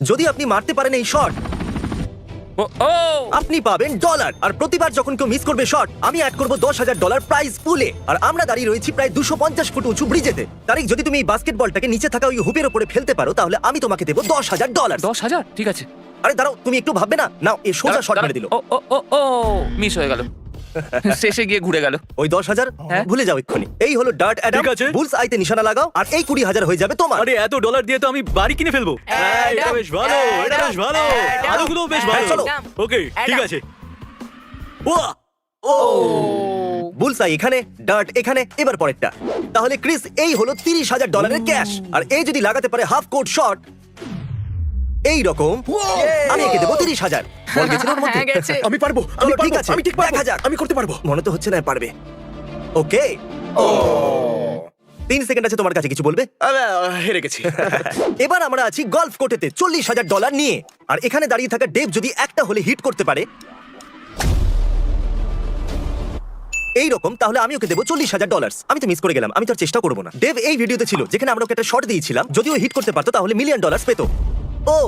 যদি আপনি মারতে পারেন এই শট, ও ও আপনি পাবেন ডলার। আর প্রতিবার যখন কেউ মিস করবে শট, আমি অ্যাড করবো $10,000 প্রাইজ পুলে। আর আমরা দাঁড়িয়ে রয়েছি প্রায় 250 ফুট উঁচু ব্রিজেতে। তারিক, যদি তুমি এই বাস্কেটবলটাকে নিচে থাকা ওই হুপের উপরে ফেলতে পারো, তাহলে আমি তোমাকে দেবো $10,000। 10,000 ঠিক আছে। আরে দাঁড়াও, তুমি একটু ভাববে না? নাও, এই সোজা শট মেরে দিল। ও ও ও ও মিস হয়ে গেল, শেষে গিয়ে ঘুরে গেল। ওই 10,000 হ্যাঁ। ভুলে যাও এক্ষুনি। এই হলো ডার্ট অ্যাডাম। ঠিক আছে। বুলস আইতে নিশানা লাগাও, আর এই 20,000 হয়ে যাবে তোমার। আরে এত ডলার দিয়ে তো আমি বাড়ি কিনে ফেলবো। এটা বেশ ভালো, এটা বেশ ভালো, আলোগুলো বেশ ভালো। চলো। ওকে ঠিক আছে। ওয়া বুলস আই এখানে, ডার্ট এখানে, এবার পরেরটা। তাহলে ক্রিস, এই হলো $30,000 ক্যাশ। আর এই যদি লাগাতে পারে হাফ কোর্ট শট এই রকম, আমি একে দেবো 30,000। বল গেছিল ওর মধ্যে? হ্যাঁ, গেছে। আমি পারবো, চলো, আমি ঠিক পারবো, আছে, আমি ঠিক পারবো, দেখা যাক। আমি করতে পারবো। মনে তো হচ্ছে না পারবে। ওকে, 3 সেকেন্ড আছে তোমার কাছে, কিছু বলবে? হেরে গেছি। এবার আমরা আছি গলফ কোর্টেতে $40,000 নিয়ে। আর এখানে দাঁড়িয়ে থাকা ডেভ যদি একটা হলে হিট করতে পারে এই রকম, তাহলে আমি ওকে দেবো $40,000। আমি তো মিস করে গেলাম, আমি তো আর চেষ্টা করবো না। ডেভ এই ভিডিওতে ছিল যেখানে আমরা ওকে একটা শট দিয়েছিলাম, যদি ও হিট করতে পারতো তাহলে $1 মিলিয়ন পেতো। ও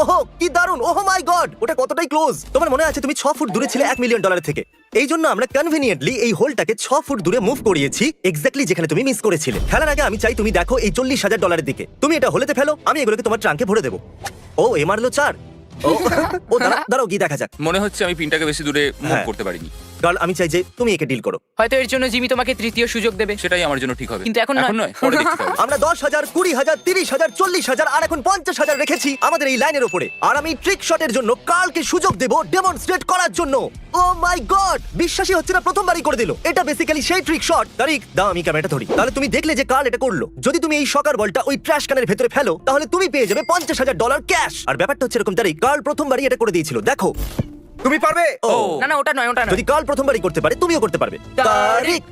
ওহো, কি দারুণ! ওহো মাই গড, ওটা কতটাই ক্লোজ! তোমার মনে আছে তুমি 6 ফুট দূরে ছিলে $1 মিলিয়ন থেকে। এই জন্য আমরা কনভিনিয়েন্টলি এই হোলটাকে 6 ফুট দূরে মুভ করিয়েছি, এক্স্যাক্টলি যেখানে তুমি মিস করেছিলে। খেলার আগে আমি চাই তুমি দেখো এই $40,000 দিকে। তুমি এটা হলেতে ফেলো, আমি এগুলোকে তোমার ট্রাঙ্কে ভরে দেবো। ও, এ মারলো 4। ও দাঁড়াও, গিয়ে দেখা যাক। মনে হচ্ছে আমি পিনটাকে বেশি দূরে মুভ হ্যাঁ। করতে পারিনি। গার্ল, আমি চাই যে তুমি একে ডিল করো। হয়তো এর জন্য জিমি তোমাকে তৃতীয় সুযোগ দেবে। সেটাই আমার জন্য ঠিক হবে, কিন্তু এখন নয়। পরে দেখতে হবে। আমরা 10,000, 20,000, 30,000, 40,000 আর এখন 50,000 রেখেছি আমাদের এই লাইনের উপরে। আর আমি ট্রিক শটের জন্য কার্লকে সুযোগ দেব ডেমনস্ট্রেট করার জন্য। ও মাই গড, বিশ্বাসই হচ্ছে না, প্রথমবারই করে দিল। এটা বেসিক্যালি সেই ট্রিক শট। তারিক, দাও আমি ক্যামেরাটা ধরি। তাহলে তুমি দেখলে যে কার্ল এটা করলো। যদি তুমি এই সকার বলটা ওই ট্র্যাশ ক্যানের ভেতরে ফেলো, তাহলে তুমি পেয়ে যাবে $50,000 ক্যাশ। আর ব্যাপারটা হচ্ছে এরকম, তারিক, কার্ল প্রথমবারই এটা করে দিয়েছিল। দেখো তুমি পারবে। ও, না না, ওটা নয়, ওটা নয়। যদি কার্ল প্রথমবারই করতে পারে, তুমিও করতে পারবে। তারিক,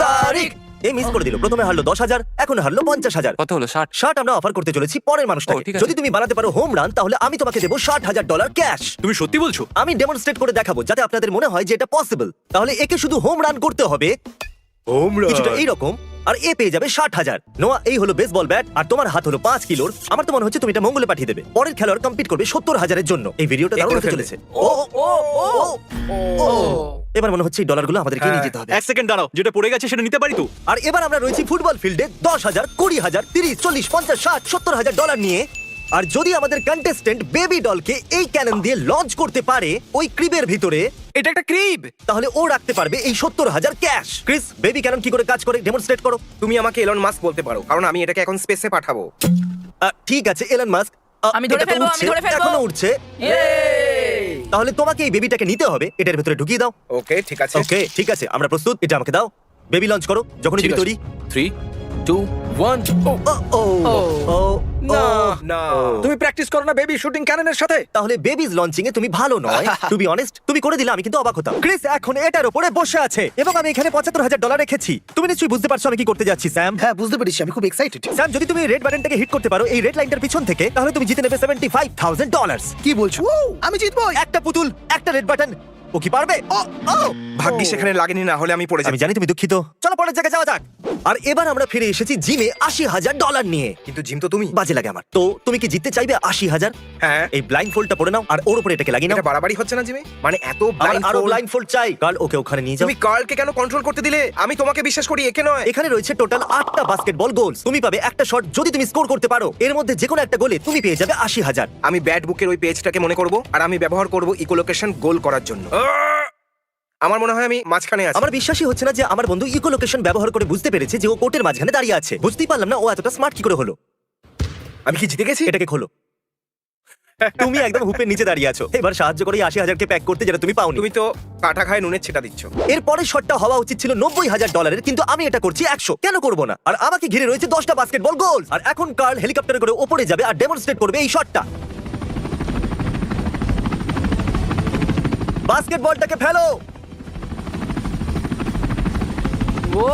তারিক, এই মিস করে দিল। প্রথমে হারলো 10,000, এখন হারলো 50,000। কত হলো? 60? শার্ট আমরা অফার করতে চলেছি পরের মানুষটাকে। ও, ঠিক আছে। যদি তুমি বানাতে পারো হোম রান, তাহলে আমি তোমাকে দেবো $60,000 ক্যাশ। তুমি সত্যি বলছো? আমি ডেমনস্ট্রেট করে দেখাবো যাতে আপনাদের মনে হয় যে এটা পসিবল। তাহলে একে শুধু হোম রান করতে হবে কিছুটা এইরকম, আর এ পেয়ে যাবে 60,000। নোয়া, এই হলো বেসবল ব্যাট, আর তোমার হাত হলো 5 কিলোর। আমার তো মনে হচ্ছে তুমি এটা মঙ্গলে পাঠিয়ে দেবে। পরের খেলোয়াড় কম্পিট করবে 70,000-এর জন্য। এই ভিডিওটা দারুণ হতে চলেছে। ও ও ও, এবার মনে হচ্ছে এই ডলারগুলো আমাদেরকে নিয়ে যেতে হবে। এক সেকেন্ড দাঁড়াও, যেটা পড়ে গেছে সেটা নিতে পারি তো? আর এবার আমরা রয়েছি ফুটবল ফিল্ডে 10,000, 20,000, 30, 40, 50, 60, $70,000 নিয়ে। আর যদি আমাদের কন্টেস্টেন্ট বেবি ডলকে এই ক্যানন দিয়ে লঞ্চ করতে পারে ওই ক্রিবের ভিতরে, এটা একটা ক্রিব। তাহলে ও রাখতে পারবে এই 70,000 ক্যাশ। ক্রিস, বেবি ক্যানন কি করে কাজ করে ডেমনস্ট্রেট করো। তুমি আমাকে এলন মাস্ক বলতে পারো, কারণ আমি এটাকে এখন স্পেসে পাঠাবো। ঠিক আছে, এলন মাস্ক। আমি ধরে ফেলবো, আমি ধরে ফেলবো। এখনো উঠছে। তাহলে তোমাকে এই বেবিটাকে নিতে হবে, এটার ভিতরে ঢুকিয়ে দাও। ওকে ঠিক আছে। ওকে, ঠিক আছে, আমরা প্রস্তুত। এটা আমাকে দাও। বেবি লঞ্চ করো যখনই তুমি তৈরি। 3, 2, 1 ও ও ও না ও, না, ও। তুমি প্র্যাকটিস করো না বেবি শুটিং ক্যাননের সাথে। তাহলে বেবিজ লঞ্চিং এ তুমি ভালো নয়। টু বি অনেস্ট, তুমি করে দিলে আমি কিন্তু অবাক হতাম। ক্রিস এখন এটার উপরে বসে আছে এবং আমি এখানে $75,000 রেখেছি। তুমি নিশ্চয়ই বুঝতে পারছো আমি কি করতে যাচ্ছি, স্যাম। হ্যাঁ, বুঝতে পেরেছি, আমি খুব এক্সাইটেড। স্যাম, যদি তুমি রেড বাটনটাকে হিট করতে পারো এই রেড লাইনটার পিছন থেকে, তাহলে তুমি জিতে নেবে $75,000। কি বলছো? আমি জিতবো। একটা পুতুল, একটা রেড বাটন। ও কি পারবে? ও ও, ভাগ্যিস সেখানে লাগেনি, না হলে আমি পড়ে আমি যাবো। জানি তুমি দুঃখিত। চলো পরের জায়গায় যাওয়া যাক। আর এবার আমরা ফিরে এসেছি জিমে $80,000 নিয়ে। কিন্তু জিম তো তুমি। বাজে লাগে আমার। তো তুমি কি জিততে চাইবে 80,000? হ্যাঁ, এই ব্লাইন্ড ফোল্ডটা পরে নাও আর ওর উপরে এটাকে লাগিয়ে নাও। এটা বাড়াবাড়ি হচ্ছে না জিমে? মানে এত আমার ব্লাইন্ড আরো ব্লাইন্ড ফোল্ড চাই। কাল ওকে ওখানে নিয়ে যাও। তুমি কার্লকে কেন কন্ট্রোল করতে দিলে? আমি তোমাকে বিশ্বাস করি, একে নয়। এখানে রয়েছে টোটাল 8টা বাস্কেটবল গোলস। তুমি পাবে একটা শট যদি তুমি স্কোর করতে পারো। এর মধ্যে যে কোনো একটা গোলে তুমি পেয়ে যাবে 80,000। আমি ব্যাট বুকের ওই পেজটাকে মনে করব, আর আমি ব্যবহার করব ইকোলোকেশন গোল করার জন্য। আমার মনে হয় আমি মাঝখানে আছি। আমার বিশ্বাসই হচ্ছে না যে আমার বন্ধু ইকো লোকেশন ব্যবহার করে বুঝতে পেরেছে যে ও কোর্টের মাঝখানে দাঁড়িয়ে আছে। বুঝতেই পারলাম না ও এতটা স্মার্ট কি করে হলো। আমি কি জিতে গেছি? এটাকে খোলো। তুমি একদম হুপের নিচে দাঁড়িয়ে আছো। এবার সাহায্য করে 80,000কে প্যাক করতে, যেটা তুমি পাওনি। তুমি তো কাটা খায় নুনের ছেটা দিচ্ছ। এর পরের শটটা হওয়া উচিত ছিল $90,000, কিন্তু আমি এটা করছি 100। কেন করব না? আর আমাকে ঘিরে রয়েছে 10টা বাস্কেটবল গোল। আর এখন কার্ল হেলিকপ্টারে করে ওপরে যাবে আর ডেমনস্ট্রেট করবে এই শটটা। বাস্কেটবলটাকে ফেলো। ও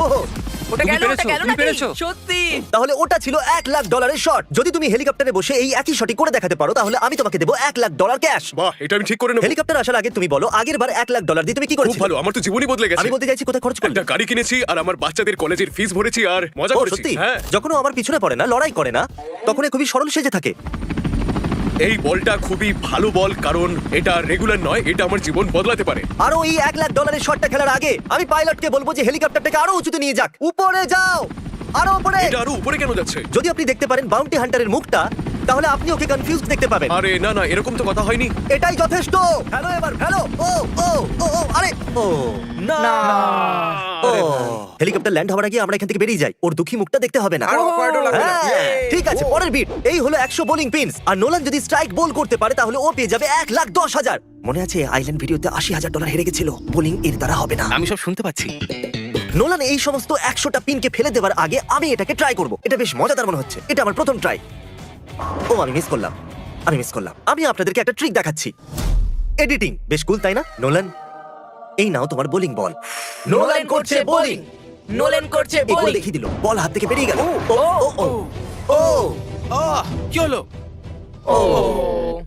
ও, ওটা তুমি গেল ওটা পেরেছো, গেল তুমি নাকি পেরেছো। সত্যি তাহলে ওটা ছিল $1,00,000 শট। যদি তুমি হেলিকপ্টারে বসে এই একই শটই করে দেখাতে পারো তাহলে আমি তোমাকে দেবো $1,00,000 ক্যাশ। বাহ, এটা আমি ঠিক করে নেবো। হেলিকপ্টার আসার আগে তুমি বলো আগের বার $1,00,000 দিয়ে তুমি কি খুব করেছিলে? ভালো, আমার তো জীবনই বদলে গেছে। আমি বলতে চাইছি কোথায় খরচ করলে? একটা গাড়ি কিনেছি আর আমার বাচ্চাদের কলেজের ফিস ভরেছি আর মজা ও, করেছি। সত্যি? হ্যাঁ, যখন ও আমার পিছনে পড়ে না, লড়াই করে না, তখন এ খুবই সরল সেজে থাকে। এই বলটা খুবই ভালো বল, কারণ এটা রেগুলার নয়, এটা আমার জীবন বদলাতে পারে। আরো এই $1,00,000 শটটা খেলার আগে আমি পাইলটকে বলবো যে হেলিকপ্টারটাকে আরো উঁচুতে নিয়ে যাক। উপরে যাও, আরো উপরে। এটা আরো উপরে কেন যাচ্ছে? যদি আপনি দেখতে পারেন বাউন্টি হান্টারের মুখটা, তাহলে আপনি ওকে কনফিউজড দেখতে পাবেন। আরে না না, এরকম তো কথা হয়নি। এটাই যথেষ্ট। হ্যালো, এবার হ্যালো। ও ও ও ও, আরে ও না ও হেলিকপ্টার ল্যান্ড হওয়ার আগে আমরা এখান থেকে বেরিয়ে যাই। ওর দুঃখী মুখটা দেখতে হবে না। আর awkward ও লাগবে না। হ্যাঁ, ঠিক আছে, পরের বিট। এই হলো 100 বোলিং পিনস। আর নোলান যদি স্ট্রাইক বল করতে পারে তাহলে ও পেয়ে যাবে 1,10,000। মনে আছে আইল্যান্ড ভিডিওতে $80,000 হেরে গেছিল? বোলিং এর দ্বারা হবে না। আমি সব শুনতে পাচ্ছি। নোলান এই সমস্ত 100টা পিনকে ফেলে দেওয়ার আগে আমি এটাকে ট্রাই করব। এটা বেশ মজাদার মনে হচ্ছে। এটা আমার প্রথম ট্রাই। ও আমি মিস করলাম। আমি আপনাদেরকে একটা ট্রিক দেখাচ্ছি। এডিটিং বেশ কুল, তাই না? নোলান, এই নাও তোমার বোলিং বল। নোলান করছে বোলিং। নোলেন করছে এই বল বোলিং দেখিয়ে দিল, বল হাত থেকে বেরিয়ে গেল। ও ও ও ও কি হলো? ও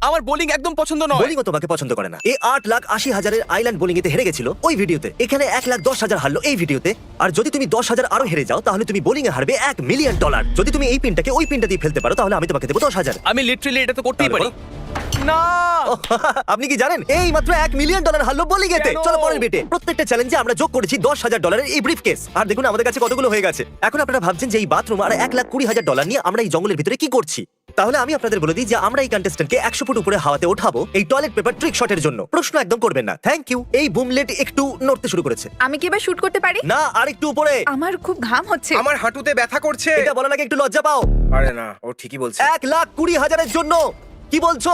আমার বোলিং একদম পছন্দ নয়। বোলিংও তোমাকে পছন্দ করে না। এই 8,80,000-এর আইল্যান্ড বোলিং এতে হেরে গেছিল ওই ভিডিওতে। এখানে 1,10,000 হারলো এই ভিডিওতে। আর যদি তুমি 10,000 আরো হেরে যাও তাহলে তুমি বোলিং এ হারবে $1,000,000। যদি তুমি এই পিনটাকে ওই পিনটা দিয়ে ফেলতে পারো তাহলে আমি তোমাকে দেবো 10,000। আমি লিটারালি এটা তো করতেই তাহলে পারি। না আপনি কি জানেন এই মাত্র $1,000,000 হারলো বোলিং এতে? কেন? চলো পরের বিটে। প্রত্যেকটা চ্যালেঞ্জে আমরা যোগ করেছি $10,000 এই ব্রিফকেস। আর দেখুন আমাদের কাছে কতগুলো হয়ে গেছে। এখন আপনারা ভাবছেন যে এই বাথরুম আর $1,20,000 নিয়ে আমরা এই জঙ্গলের ভিতরে কি করছি। তাহলে আমি আপনাদের বলে দিই যে আমরা এই কন্টেস্ট্যান্টকে 100 ফুট উপরে হাওয়াতে ওঠাবো এই টয়লেট পেপার ট্রিক শটের জন্য। প্রশ্ন একদম করবেন না। Thank you. এই বুমলেট একটু নড়তে শুরু করেছে। আমি কি এবার শুট করতে পারি? না, আর একটু উপরে। আমার খুব ঘাম হচ্ছে। আমার হাঁটুতে ব্যথা করছে। এটা বলার আগে একটু লজ্জা পাও। আরে না, ও ঠিকই বলছে। 1,20,000-এর জন্য কি বলছো?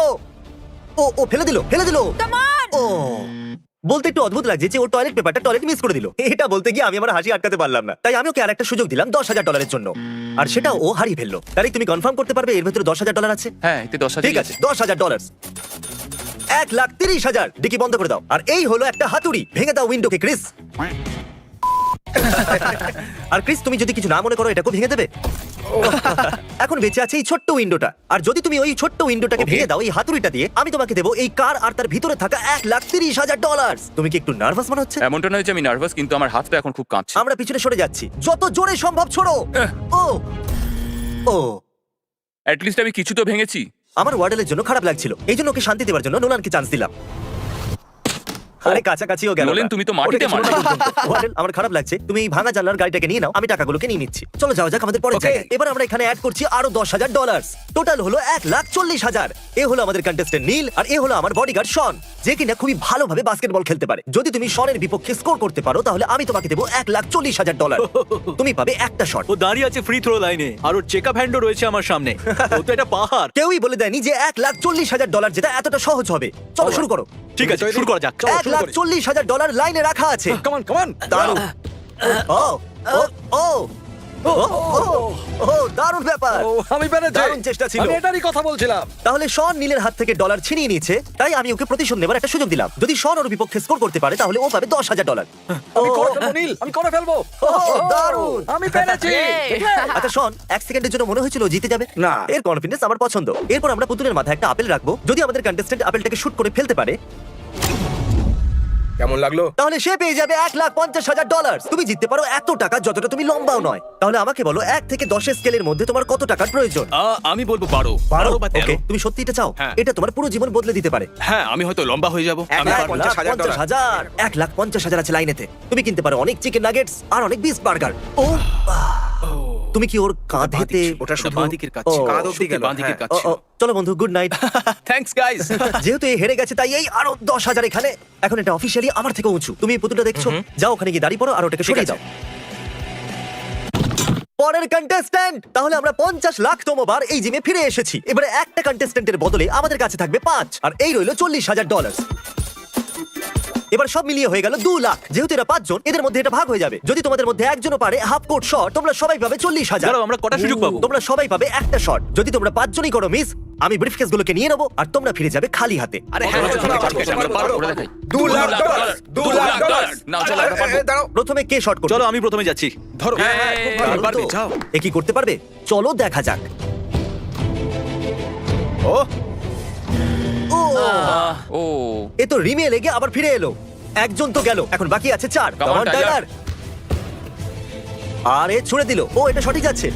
ও ও ফেলে দিল। Come on! ও বলতে একটু অদ্ভুত লাগছে যে ও টয়লেট পেপারটা টয়লেট মিস করে দিল। এটা বলতে গিয়ে আমি আমার হাসি আটকাতে পারলাম না। তাই আমি ওকে আরেকটা সুযোগ দিলাম $10,000-এর জন্য। আর সেটা ও হারিয়ে ফেললো। তাই তুমি কনফার্ম করতে পারবে এর ভিতরে $10,000 আছে? হ্যাঁ, এতে 10,000 ঠিক আছে, $10,000। 1,30,000। ডিকি বন্ধ করে দাও। আর এই হলো একটা হাতুড়ি। ভেঙে দাও উইন্ডোকে ক্রিস। আর ক্রিস, তুমি যদি কিছু না মনে করো এটাকে ভেঙে দেবে। এখন বেঁচে আছে এই ছোট্ট উইন্ডোটা। আর যদি তুমি ওই ছোট্ট উইন্ডোটাকে ভেঙে দাও এই হাতুড়িটা দিয়ে, আমি তোমাকে দেবো এই কার আর তার ভিতরে থাকা $1,30,000। তুমি কি একটু নার্ভাস মনে হচ্ছে? এমনটা নয় যে আমি নার্ভাস, কিন্তু আমার হাতটা এখন খুব কাঁপছে। আমরা পিছনে সরে যাচ্ছি। যত জোরে সম্ভব ছোড়ো। ও ও অ্যাট লিস্ট আমি কিছু তো ভেঙেছি। আমার ওয়ার্ডেলের জন্য খারাপ লাগছিল। এই জন্য ওকে শান্তি দেওয়ার জন্য নোলানকে চান্স দিলাম। আরে কাছাকাছিও গেল না। নোলান, তুমি তো মাটিতে ওটাকে ছোঁড়ো না মারলে। পর্যন্ত। ওয়ার্ডেল, আমার খারাপ লাগছে। তুমি এই ভাঙা জানলার গাড়িটাকে নিয়ে নাও, আমি টাকাগুলোকে নিয়ে নিচ্ছি। চলো যাও যাক আমাদের পরের Okay. জায়গায়। এবার আমরা এখানে অ্যাড করছি আরো $10,000। টোটাল হলো 1,40,000। এ হলো আমাদের কন্টেস্ট্যান্ট নীল, আর এ হলো আমার বডিগার্ড শন, যে কিনা খুবই ভালোভাবে বাস্কেটবল খেলতে পারে। যদি তুমি শনের বিপক্ষে স্কোর করতে পারো তাহলে আমি তোমাকে দেবো $1,40,000। তুমি পাবে একটা শট। ও দাঁড়িয়ে আছে ফ্রি থ্রো লাইনে আর ওর চেকআপ হ্যান্ডও রয়েছে আমার সামনে। ও তো এটা পাহাড়। কেউই বলে দেয়নি যে $1,40,000 যেটা এতটা সহজ হবে। চলো শুরু করো। ঠিক আছে, শুরু করা যাক। $1,40,000 লাইনে রাখা আছে। কাম অন দারুণ। ও ও ও ও ও দারুণ ব্যাপার। আমি পেরেছি। দারুণ চেষ্টা ছিল। আমি এটারই কথা বলছিলাম। তাহলে শন নীলের হাত থেকে ডলার ছিনিয়ে নিয়েছে, তাই আমি ওকে প্রতিশোধ নেবার একটা সুযোগ দিলাম। যদি শন ওর বিপক্ষে স্কোর করতে পারে তাহলে ও পাবে $10,000। আমি করে ফেলবো নীল, আমি করে ফেলবো। দারুণ। আমি পেরেছি। আচ্ছা শন, 1 সেকেন্ডের জন্য মনে হয়েছিল ও জিতে যাবে। না। এর কনফিডেন্স আমার পছন্দ। এরপর আমরা পুতুলের মাথায় একটা আপেল রাখবো। যদি আমাদের কন্টেস্ট্যান্ট আপেলটাকে শুট করে ফেলতে পারে কেমন লাগলো? তাহলে সে পেয়ে যাবে $1,50,000। তুমি জিততে পারো এত টাকা যতটা তুমি লম্বাও নয়। তাহলে আমাকে বলো 1 থেকে 10 স্কেলের মধ্যে তোমার কত টাকার প্রয়োজন? আমি বলবো 12 বা 13। ওকে, তুমি সত্যি এটা চাও? হ্যাঁ। এটা তোমার পুরো জীবন বদলে দিতে পারে। হ্যাঁ, আমি হয়তো লম্বা হয়ে যাব। আমি পারবো। $1,50,000 $1,50,000 আছে লাইনেতে। তুমি কিনতে পারো অনেক চিকেন নাগেটস আর অনেক বিফ বার্গার। ও তুমি কি ওর কাঁধেতে? ওটা শুধু বাঁ দিকের কাজ ছিল। ও, কাঁধ অবধি গেল, বাঁ দিকের কাজ ও, ছিল। ও, চলো বন্ধু, গুড নাইট। Thanks guys. যেহেতু এই হেরে গেছে তাই এই আরো 10,000 এখানে। এখন এটা অফিশিয়ালি আমার থেকে উঁচু। তুমি এই পুতুলটা দেখছো? যাও ওখানে গিয়ে দাঁড়িয়ে পড়ো আর ওটাকে সরিয়ে দাও। পরের কন্টেস্ট্যান্ট। তাহলে আমরা 50 লাখতম বার এই জিমে ফিরে এসেছি। এবারে একটা কন্টেস্ট্যান্টের বদলে আমাদের কাছে থাকবে 5, আর এই রইলো $40,000। এবার সব মিলিয়ে হয়ে গেল 2 লাখ। যেহেতু এরা 5 জন, এদের মধ্যে এটা ভাগ হয়ে যাবে। যদি তোমাদের মধ্যে একজনও পারে হাফ কোর্ট শট, তোমরা সবাই পাবে 40,000। দাঁড়াও, আমরা কটা সুযোগ পাবো? তোমরা সবাই পাবে একটা শট। যদি তোমরা 5 জনই করো মিস, আমি ব্রিফকেস গুলোকে নিয়ে নেবো আর তোমরা ফিরে যাবে খালি হাতে। আরে হ্যাঁ চলো, আমরা পারবো, করে দেখাই। $2,00,000 নাও, চলো, আমরা পারবো। দাঁড়াও প্রথমে কে শট করবে? চলো আমি প্রথমে যাচ্ছি ধরো দারুণ তো। পারবে, যাও। এ কি করতে পারবে? চলো দেখা যাক। ও ও ও এ তো রিমে লেগে আবার ফিরে এলো। একজন তো গেল, এখন বাকি আছে 4। Come on, come on Tyler. Tyler. আর এ ছুড়ে দিল। ও এটা সঠিক যাচ্ছে।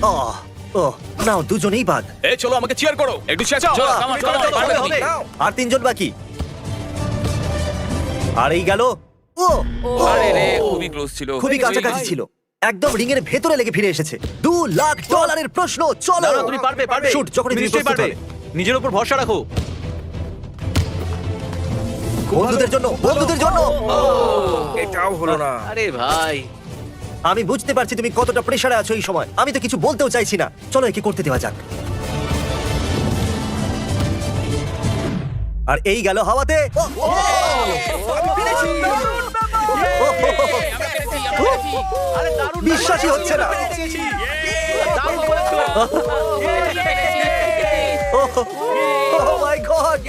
ও নাও, দুজনেই বাদ। এই চলো আমাকে চিয়ার করো একটু চেঁচাও চলো, come on, come on, পারবে তুমি। হবে। আর 3 জন বাকি। আর এই গেল। ও আরে রে, খুবই ক্লোজ ছিল। খুবই কাছাকাছি ছিল, একদম রিং এর ভেতরে লেগে ফিরে এসেছে। $2,00,000 প্রশ্ন, চলো। দাঁড়াও, তুমি পারবে পারবে শুট, যখনই তুমি নিশ্চয়ই প্রস্তুত পারবে হবে। নিজের উপর ভরসা রাখো বন্ধুদের জন্য, বন্ধুদের জন্য। এটাও হলো না। আরে ভাই আমি বুঝতে পারছি তুমি কতটা প্রেসারে আছো এই সময়। আমি তো কিছু বলতেও চাইছি না। চলো একে করতে দেওয়া যাক। আর এই গেল হাওয়াতে। আমি পেরেছি। বিশ্বাসই হচ্ছে না। Oh my God!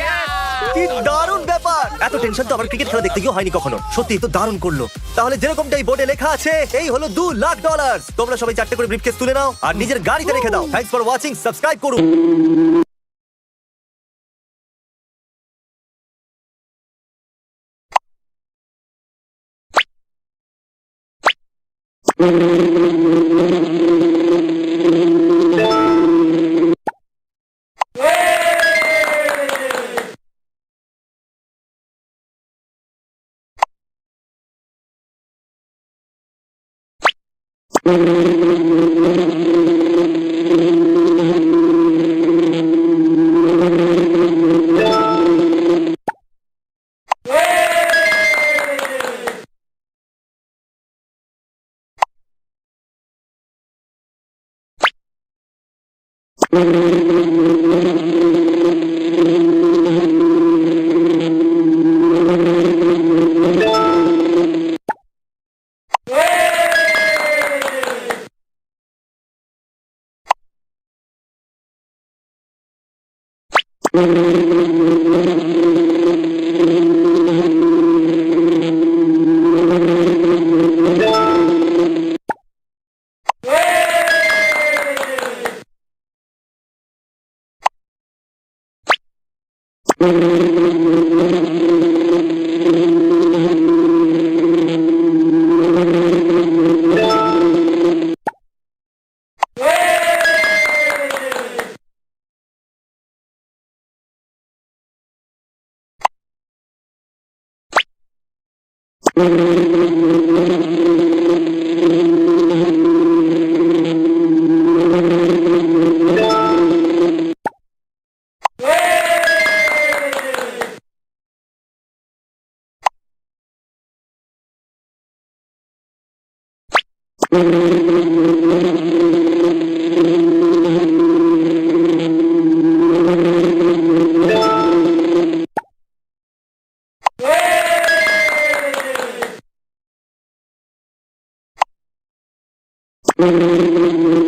কি দারুণ ব্যাপার! এত টেনশন তো আমার ক্রিকেট খেলা দেখতে গিয়ে হয়নি কখনো। সত্যি তো দারুণ করলো। তাহলে যেরকমটাই বোর্ডে লেখা আছে, এই হলো $2,00,000। তোমরা সবাই 4টে করে ব্রিফকেস তুলে নাও আর নিজের গাড়িতে রেখে দাও। থ্যাঙ্কস ফর ওয়াচিং, সাবস্ক্রাইব করুন। you